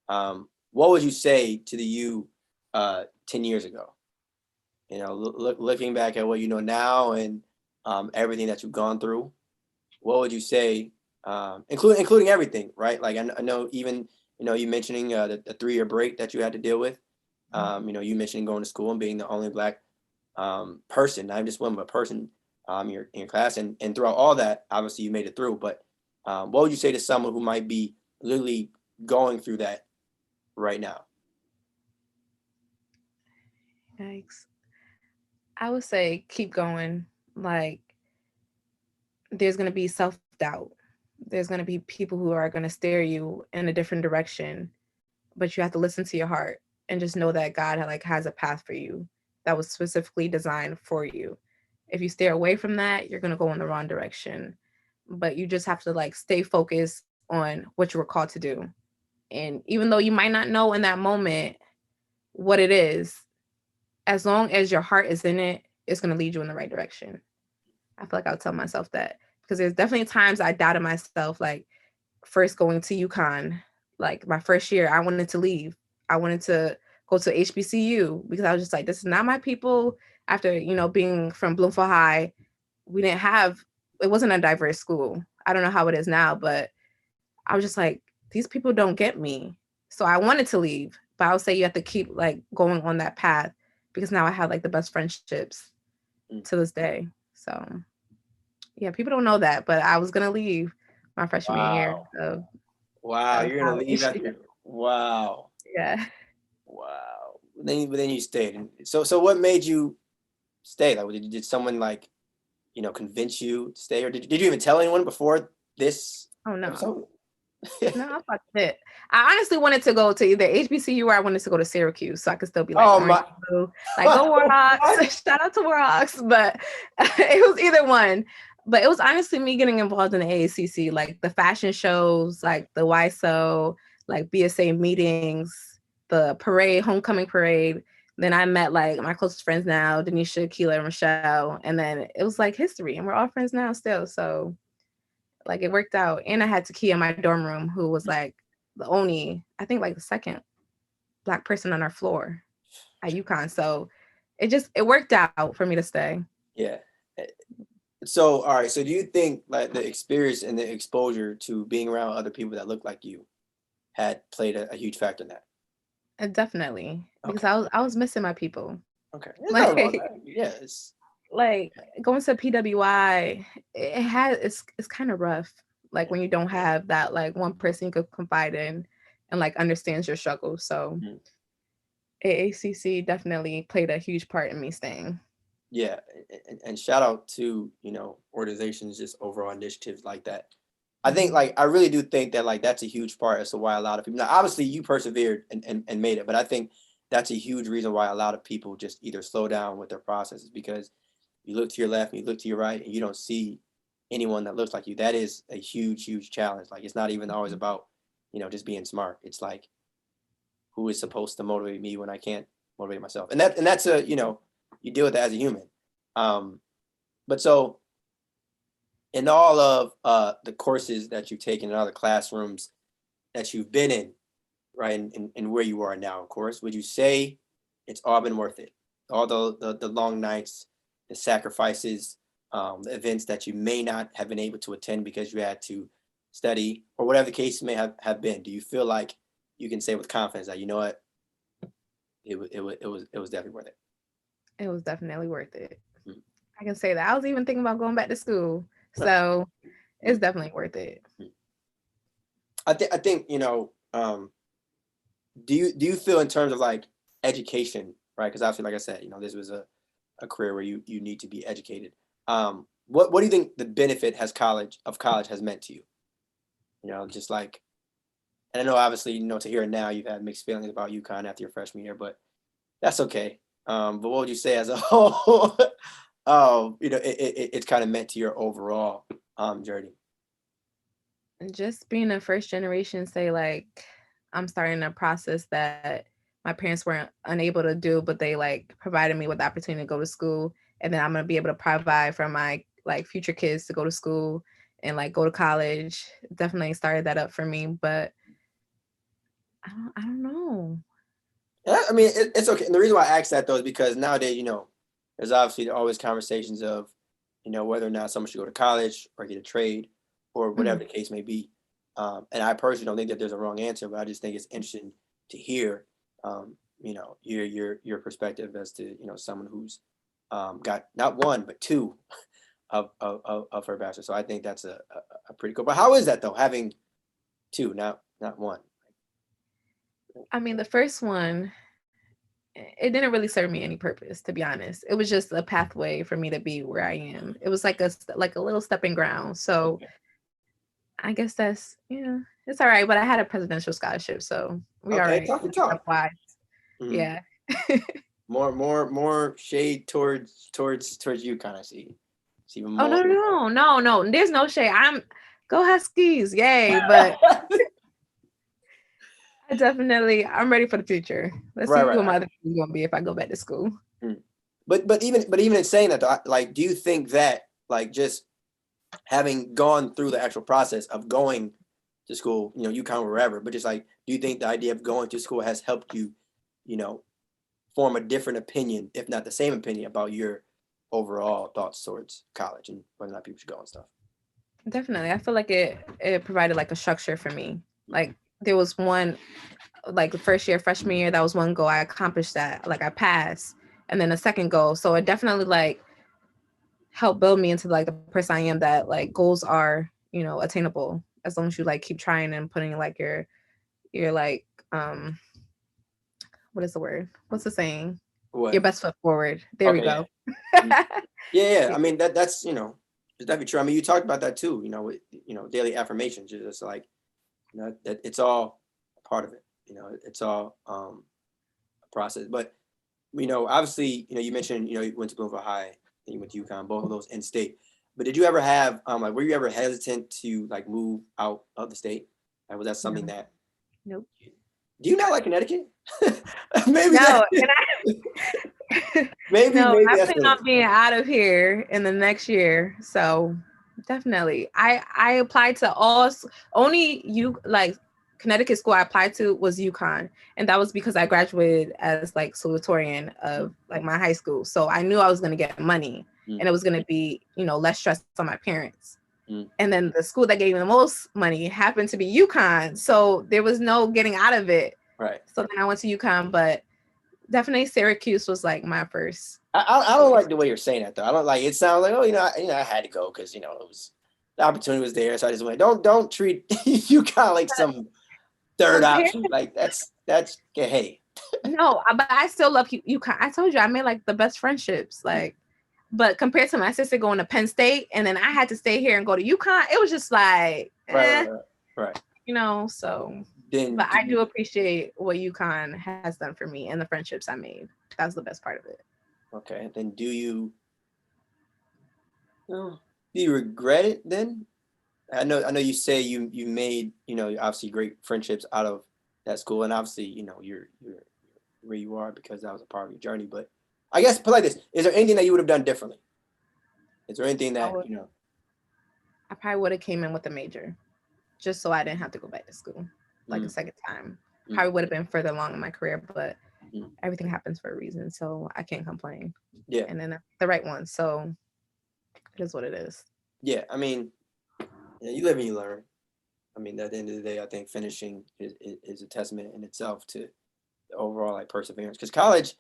Speaker 1: What would you say to the you 10 years ago? Looking back at what you know now and everything that you've gone through, what would you say, including everything, right? Like I know even, you mentioning the 3-year break that you had to deal with. You mentioning going to school and being the only Black person, not just woman, but person in your class. And throughout all that, obviously you made it through. But what would you say to someone who might be literally going through that right now?
Speaker 2: Yikes. I would say keep going. Like there's going to be self-doubt. There's going to be people who are going to steer you in a different direction, but you have to listen to your heart and just know that God like has a path for you that was specifically designed for you. If you stay away from that, you're going to go in the wrong direction. But you just have to like stay focused on what you were called to do. And even though you might not know in that moment what it is, as long as your heart is in it, it's going to lead you in the right direction. I feel like I'll tell myself that because there's definitely times I doubted myself, like first going to UConn, like my first year, I wanted to leave. I wanted to go to HBCU because I was just like, this is not my people. After, being from Bloomfield High, it wasn't a diverse school. I don't know how it is now, but I was just like, these people don't get me. So I wanted to leave, but I would say you have to keep like going on that path because now I have like the best friendships
Speaker 1: Mm.
Speaker 2: to this day. So yeah, people don't know that, but I was gonna leave my freshman year
Speaker 1: Wow.
Speaker 2: of,
Speaker 1: Wow.
Speaker 2: of
Speaker 1: You're gonna leave
Speaker 2: college.
Speaker 1: after. Wow.
Speaker 2: Yeah.
Speaker 1: Wow. But then you stayed. And so what made you stay? Like, did someone like, convince you to stay, or did you even tell anyone before this
Speaker 2: Oh no.
Speaker 1: episode?
Speaker 2: No, I fucked it. I honestly wanted to go to either HBCU or I wanted to go to Syracuse so I could still be like
Speaker 1: Oh
Speaker 2: orange
Speaker 1: my.
Speaker 2: and blue. Like go Warhawks. Shout out to Warhawks. But it was either one. But it was honestly me getting involved in the AACC, like the fashion shows, like the YSO, like BSA meetings, the parade, homecoming parade. Then I met like my closest friends now, Denisha, Keela, and Michelle. And then it was like history. And we're all friends now still. So like it worked out. And I had Takia in my dorm room who was like the only, I think like the second Black person on our floor at UConn. So it worked out for me to stay.
Speaker 1: Yeah. So, all right. So do you think like the experience and the exposure to being around other people that look like you had played a huge factor in that?
Speaker 2: And definitely because
Speaker 1: Okay.
Speaker 2: I was missing my people.
Speaker 1: Okay. There's nothing wrong with
Speaker 2: Like
Speaker 1: that. Yes.
Speaker 2: like going to PWI, it's kind of rough. Like when you don't have that like one person you could confide in and like understands your struggle. So
Speaker 1: Mhm.
Speaker 2: AACC definitely played a huge part in me staying.
Speaker 1: Yeah. And shout out to, organizations, just overall initiatives like that. I think
Speaker 2: Mhm.
Speaker 1: like I really do think that like that's a huge part as to why a lot of people, now obviously you persevered and made it, but I think that's a huge reason why a lot of people just either slow down with their processes because you look to your left and you look to your right and you don't see anyone that looks like you. That is a huge, huge challenge. Like it's not even always about, just being smart. It's like who is supposed to motivate me when I can't motivate myself. And that's you deal with that as a human. Um, but so in all of the courses that you've taken in all the classrooms that you've been in, right, and where you are now, of course, would you say it's all been worth it? All the long nights, the sacrifices, the events that you may not have been able to attend because you had to study or whatever the case may have been? Do you feel like you can say with confidence that, you know what, it was definitely worth it?
Speaker 2: It was definitely worth it.
Speaker 1: Mm.
Speaker 2: I can say that. I was even thinking about going back to school.
Speaker 1: Nice.
Speaker 2: So it's
Speaker 1: Mm.
Speaker 2: definitely worth it.
Speaker 1: I think, do you feel in terms of like education, right? Because obviously, like I said, this was a career where you need to be educated. What do you think the benefit of college has meant to you? Just like, and I know obviously, to hear it now, you've had mixed feelings about UConn after your freshman year, but that's okay. But what would you say as a whole? It's kind of meant to your overall journey.
Speaker 2: Just being a first generation, say like I'm starting a process that my parents weren't unable to do, but they like provided me with the opportunity to go to school. And then I'm gonna be able to provide for my like future kids to go to school and like go to college. Definitely started that up for me. But I don't know.
Speaker 1: Yeah, I mean, it's okay. And the reason why I asked that though is because nowadays, there's obviously always conversations of, whether or not someone should go to college or get a trade or whatever the case may be. And I personally don't think that there's a wrong answer, but I just think it's interesting to hear, your perspective as to, someone who's got not one but two of her bachelor. So I think that's a pretty cool. But how is that though, having two, not one?
Speaker 2: I mean, the first one, it didn't really serve me any purpose, to be honest. It was just a pathway for me to be where I am. It was like a little stepping ground. So
Speaker 1: Okay.
Speaker 2: I guess that's, it's all right. But I had a presidential scholarship, so we all
Speaker 1: Okay,
Speaker 2: right.
Speaker 1: talk and talk.
Speaker 2: Wise.
Speaker 1: Mhm.
Speaker 2: Yeah.
Speaker 1: More shade towards you, kind of see. It's even
Speaker 2: Oh
Speaker 1: more.
Speaker 2: no. There's no shade. Go Huskies, yay! But I'm ready for the future. Let's see
Speaker 1: Right,
Speaker 2: what
Speaker 1: right.
Speaker 2: my other is gonna be if I go back to school.
Speaker 1: Mm. But even in saying that, though, like, do you think that like just having gone through the actual process of going to school, UConn or wherever, but just like, do you think the idea of going to school has helped you, you know, form a different opinion, if not the same opinion, about your overall thoughts towards college and whether or not people should go and stuff?
Speaker 2: Definitely, I feel like it provided like a structure for me. Like there was one, like the first year, freshman year, that was one goal I accomplished that, like I passed, and then a second goal. So it definitely like helped build me into like the person I am. That like goals are attainable as long as you like keep trying and putting like your like what is the word? What's the saying? Your
Speaker 1: What?
Speaker 2: best foot forward. There we
Speaker 1: Okay, yeah.
Speaker 2: go.
Speaker 1: Mhm. Yeah. I mean, that's it's definitely true. I mean, you talked about that too. With daily affirmations. Just like that it's all a part of it. It's all a process. But obviously, you mentioned you went to Bloomfield High and you went to UConn, both of those in state. But did you ever have like were you ever hesitant to like move out of the state? Like, was that something
Speaker 2: No.
Speaker 1: that
Speaker 2: Nope.
Speaker 1: do you not like Connecticut? Maybe that
Speaker 2: No, and no,
Speaker 1: maybe
Speaker 2: I
Speaker 1: that's
Speaker 2: plan
Speaker 1: what it
Speaker 2: on
Speaker 1: is.
Speaker 2: being out of here in the next year. So definitely, I applied to only you like Connecticut school I applied to was UConn, and that was because I graduated as like salutatorian of like my high school. So I knew I was going to get money,
Speaker 1: Mm,
Speaker 2: and it was going to be less stress on my parents.
Speaker 1: mm,
Speaker 2: And then the school that gave me the most money happened to be UConn, so there was no getting out of it.
Speaker 1: right.
Speaker 2: So then I went to UConn, but definitely Syracuse was like my first
Speaker 1: I don't
Speaker 2: choice.
Speaker 1: like the way you're saying that though. I don't like it. Sounds like, oh, I had to go because it was the opportunity was there, so I just went. Don't treat you kind of like some third
Speaker 2: Compared,
Speaker 1: option. Like that's yeah, hey.
Speaker 2: no, but I still love UConn. I told you I made like the best friendships. Like, but compared to my sister going to Penn State and then I had to stay here and go to UConn, it was just like,
Speaker 1: Right.
Speaker 2: So.
Speaker 1: Then
Speaker 2: But I do appreciate what UConn has done for me and the friendships I made. That was the best part of it.
Speaker 1: okay. Then do you regret it then? I know you say you made obviously great friendships out of that school, and obviously you're where you are because that was a part of your journey. But I guess put like this: is there anything that you would have done differently? Is there anything that
Speaker 2: I probably would have came in with a major just so I didn't have to go back to school like a
Speaker 1: Mm,
Speaker 2: second time.
Speaker 1: mm,
Speaker 2: Probably would have been further along in my career, but
Speaker 1: mm.
Speaker 2: everything happens for a reason, so I can't complain.
Speaker 1: Yeah.
Speaker 2: And then the right one. So It is what it is.
Speaker 1: Yeah, I mean, you live and you learn. I mean, at the end of the day, I think finishing is a testament in itself to the overall like perseverance. Because college,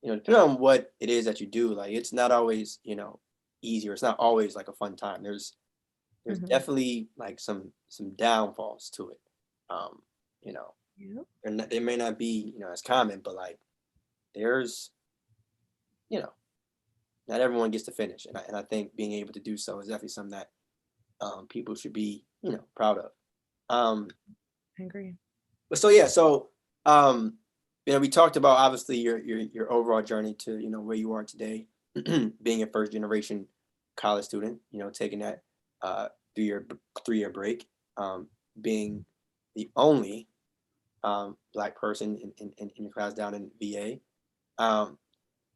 Speaker 1: depending on what it is that you do, like it's not always, easy, or it's not always like a fun time. There's
Speaker 2: Mhm.
Speaker 1: definitely like some downfalls to it. Um, you know,
Speaker 2: Yep.
Speaker 1: they may not be, as common, but like there's, you know, not everyone gets to finish, and I think being able to do so is definitely something that people should be, proud of. Um,
Speaker 2: I agree.
Speaker 1: but so yeah, so um, we talked about obviously your overall journey to where you are today, being a first generation college student, taking that uh 3-year break, being the only black person in your class down in VA. Um,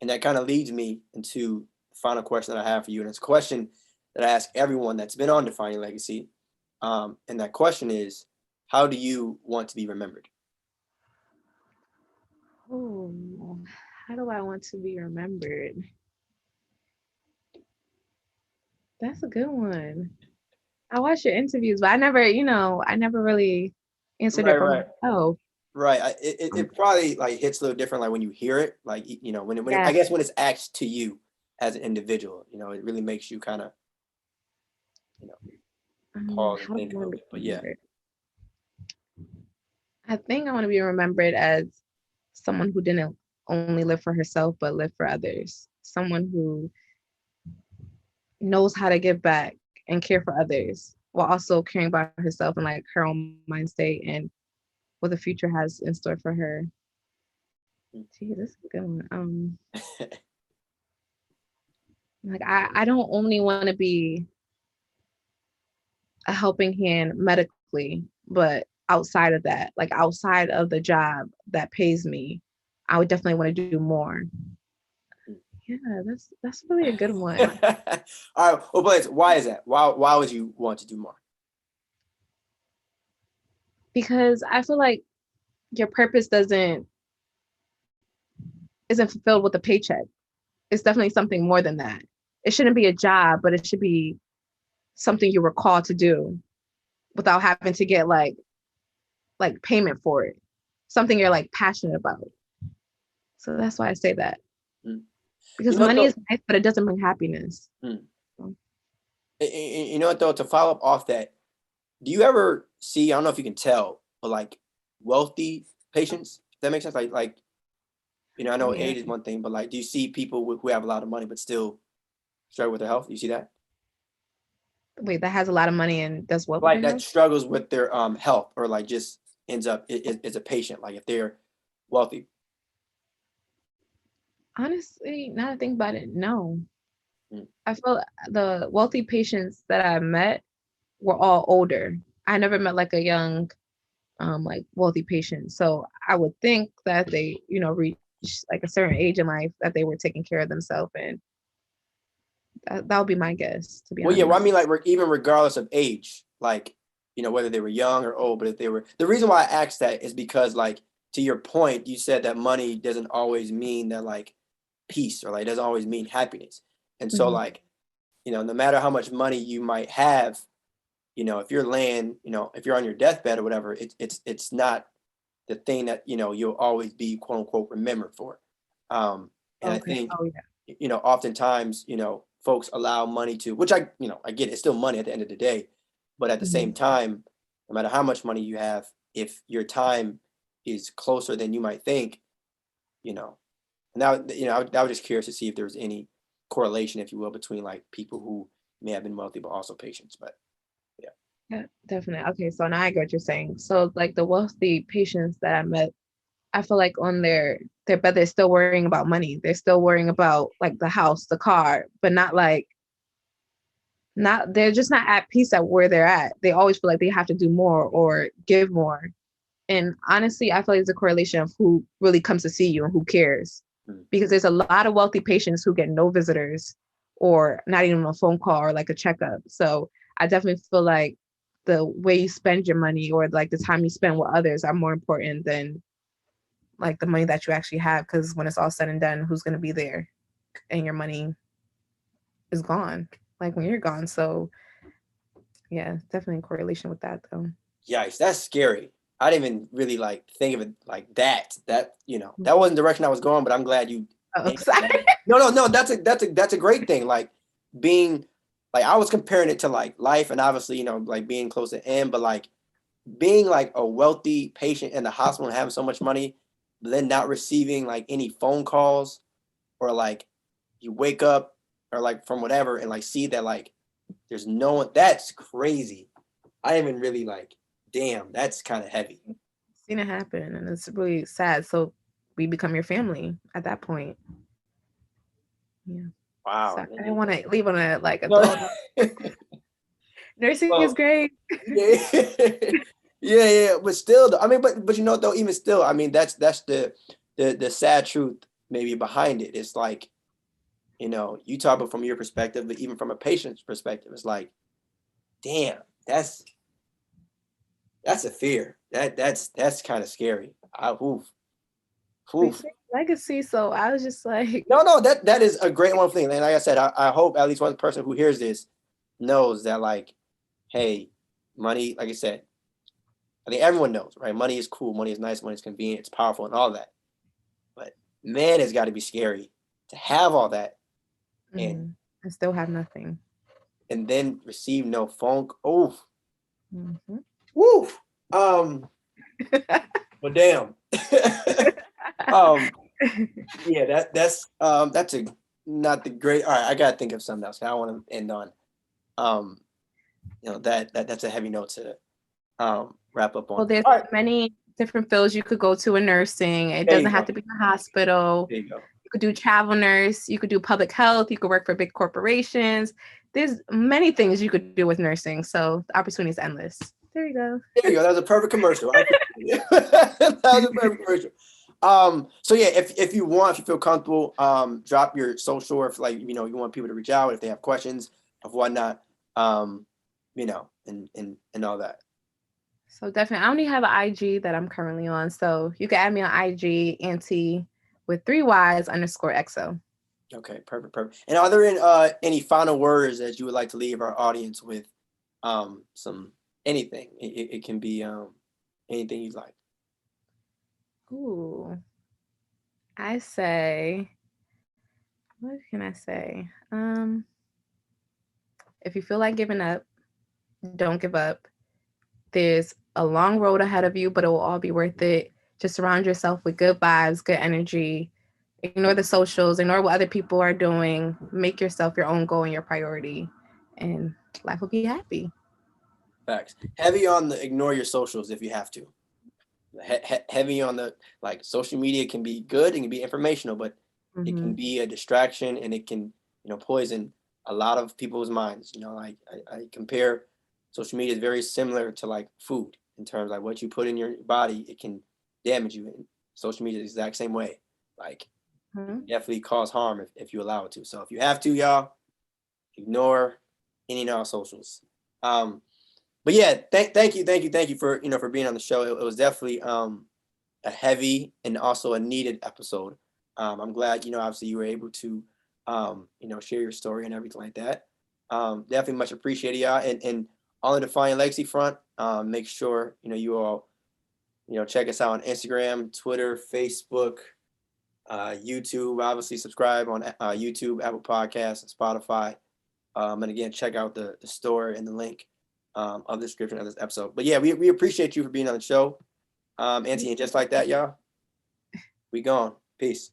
Speaker 1: and that kind of leads me into the final question that I have for you. And it's a question that I ask everyone that's been on Defining Legacy. And that question is, how do you want to be remembered?
Speaker 2: Oh, how do I want to be remembered? That's a good one. I watch your interviews, but I never really answered
Speaker 1: Right,
Speaker 2: it for
Speaker 1: right.
Speaker 2: myself.
Speaker 1: Right. It probably like hits a little different, like when you hear it, like,
Speaker 2: Yeah.
Speaker 1: I guess when it's asked to you as an individual, it really makes you kind of, you know, pause and
Speaker 2: How do
Speaker 1: think
Speaker 2: I
Speaker 1: a
Speaker 2: want
Speaker 1: little
Speaker 2: to be
Speaker 1: bit. But yeah.
Speaker 2: remembered? I think I want to be remembered as someone who didn't only live for herself, but live for others. Someone who knows how to give back and care for others while also caring about herself and like her own mind state and what the future has in store for her. Gee, this is a good one. Like I don't only want to be a helping hand medically, but outside of that, like outside of the job that pays me, I would definitely want to do more. Yeah, that's really a good one
Speaker 1: All right. Well, Blaze, why is that? Why would you want to do more?
Speaker 2: because I feel like your purpose isn't fulfilled with a paycheck. It's definitely something more than that. It shouldn't be a job, but it should be something you were called to do without having to get like payment for it. Something you're like passionate about. So that's why I say that.
Speaker 1: Mm. You
Speaker 2: Because
Speaker 1: know what
Speaker 2: money
Speaker 1: though?
Speaker 2: is nice, but it doesn't bring happiness.
Speaker 1: Mm.
Speaker 2: So,
Speaker 1: You know what though? To follow up off that, do you ever see? I don't know if you can tell, but like wealthy patients. If that makes sense. Like I know
Speaker 2: yeah.
Speaker 1: age is one thing, but like, do you see people who have a lot of money but still struggle with their health? Do you see that?
Speaker 2: Wait, that has a lot of money and does what with
Speaker 1: Like
Speaker 2: their
Speaker 1: that
Speaker 2: health?
Speaker 1: struggles with their health, or like just ends up is a patient. Like if they're wealthy.
Speaker 2: Honestly, now that I think about it, no.
Speaker 1: Mm.
Speaker 2: I feel the wealthy patients that I met were all older. I never met like a young, like wealthy patient. So I would think that they, reached like a certain age in life that they were taking care of themselves, and that would be my guess, to be
Speaker 1: Well, yeah. Well, I
Speaker 2: honest.
Speaker 1: mean, like even regardless of age, like whether they were young or old, but if they were, the reason why I asked that is because, like, to your point, you said that money doesn't always mean that like peace, or like doesn't always mean happiness, and so
Speaker 2: Mhm.
Speaker 1: like no matter how much money you might have, if you're laying, if you're on your deathbed or whatever, it's not the thing that you'll always be quote unquote remembered for. And I
Speaker 2: Okay.
Speaker 1: think
Speaker 2: Oh yeah.
Speaker 1: oftentimes folks allow money to, which I get, it's still money at the end of the day, but at the same
Speaker 2: Mhm.
Speaker 1: time, no matter how much money you have, if your time is closer than you might think, you know and now I was just curious to see if there was any correlation, if you will, between like people who may have been wealthy but also patients. But yeah.
Speaker 2: Yeah, definitely. Okay, so now I get what you're saying. So like the wealthy patients that I met, I feel like on their bed they're still worrying about money. They're still worrying about like the house, the car, but not they're just not at peace at where they're at. They always feel like they have to do more or give more. And honestly, I feel like there's a correlation of who really comes to see you and who cares.
Speaker 1: Mm.
Speaker 2: Because there's a lot of wealthy patients who get no visitors or not even a phone call or like a checkup. So I definitely feel like the way you spend your money or like the time you spend with others are more important than like the money that you actually have. Because when it's all said and done, who's going to be there and your money is gone? like when you're gone. So yeah, definitely a correlation with that though.
Speaker 1: Yikes, that's scary. I didn't even really like think of it like that. That, that wasn't the direction I was going, but I'm glad you.
Speaker 2: Oh, sorry.
Speaker 1: No. That's a great thing. Like being, like I was comparing it to like life, and obviously, like being close to end, but like being like a wealthy patient in the hospital and having so much money, but then not receiving like any phone calls, or like you wake up or like from whatever and like see that like there's no one. That's crazy. I even really like, damn, that's kind of heavy.
Speaker 2: Seen it happen, and it's really sad. So we become your family at that point. Yeah.
Speaker 1: Wow.
Speaker 2: So I didn't want to leave on a like a
Speaker 1: Well,
Speaker 2: nursing is
Speaker 1: well,
Speaker 2: great.
Speaker 1: yeah, yeah. But still, I mean, but though, even still, I mean, that's the sad truth maybe behind it. It's like, you talk about from your perspective, but even from a patient's perspective, it's like, damn, that's a fear. That's kind of scary. Oof,
Speaker 2: We
Speaker 1: oof.
Speaker 2: say legacy, so I was just like,
Speaker 1: No, that is a great one thing. And like I said, I hope at least one person who hears this knows that, like, hey, money, like I said, I think everyone knows, right? Money is cool, money is nice, money is convenient, it's powerful and all that. But man, it's got to be scary to have all that and
Speaker 2: I still have nothing.
Speaker 1: then receive no phone. Oh,
Speaker 2: Mm-hmm.
Speaker 1: woo. But damn. Yeah, that's a not the great. All right, I gotta think of something else. I want to end on that's a heavy note to wrap up
Speaker 2: Well,
Speaker 1: on.
Speaker 2: there's
Speaker 1: All right,
Speaker 2: many different fields you could go to in nursing. It
Speaker 1: there you
Speaker 2: doesn't
Speaker 1: go.
Speaker 2: have to be a hospital.
Speaker 1: There you go.
Speaker 2: You could do travel nurse. You could do public health. You could work for big corporations. There's many things you could do with nursing. So the opportunity is endless. There you go.
Speaker 1: There you go. That was a perfect commercial. That was a perfect commercial. So yeah, if you want, if you feel comfortable, drop your social, or if like you want people to reach out if they have questions of whatnot, and all that.
Speaker 2: So definitely, I only have an IG that I'm currently on. So you can add me on IG, Auntie with 3Ys_XO.
Speaker 1: Okay, perfect. And are there any final words that you would like to leave our audience with? Some anything. It can be anything you'd like.
Speaker 2: Ooh, I say, what can I say? If you feel like giving up, don't give up. There's a long road ahead of you, but it will all be worth it. Just surround yourself with good vibes, good energy. Ignore the socials, ignore what other people are doing. Make yourself your own goal and your priority, and life will be happy.
Speaker 1: Facts. Heavy on the ignore your socials if you have to. Heavy on the, like, social media can be good and can be informational, but it can be a distraction, and it can poison a lot of people's minds. Like I compare social media is very similar to like food in terms of like what you put in your body, it can damage you. And social media is the exact same way. Like definitely cause harm if you allow it to. So if you have to, y'all, ignore any and all socials. But yeah, thank you for being on the show. It was definitely a heavy and also a needed episode. I'm glad obviously you were able to share your story and everything like that. Definitely much appreciated, y'all. And on the Defiant Legacy front, make sure you all check us out on Instagram, Twitter, Facebook, YouTube. Obviously subscribe on YouTube, Apple Podcasts, and Spotify. And again, check out the store and the link of the description of this episode. But yeah, we appreciate you for being on the show. Auntie, and just like that, y'all, we gone. Peace.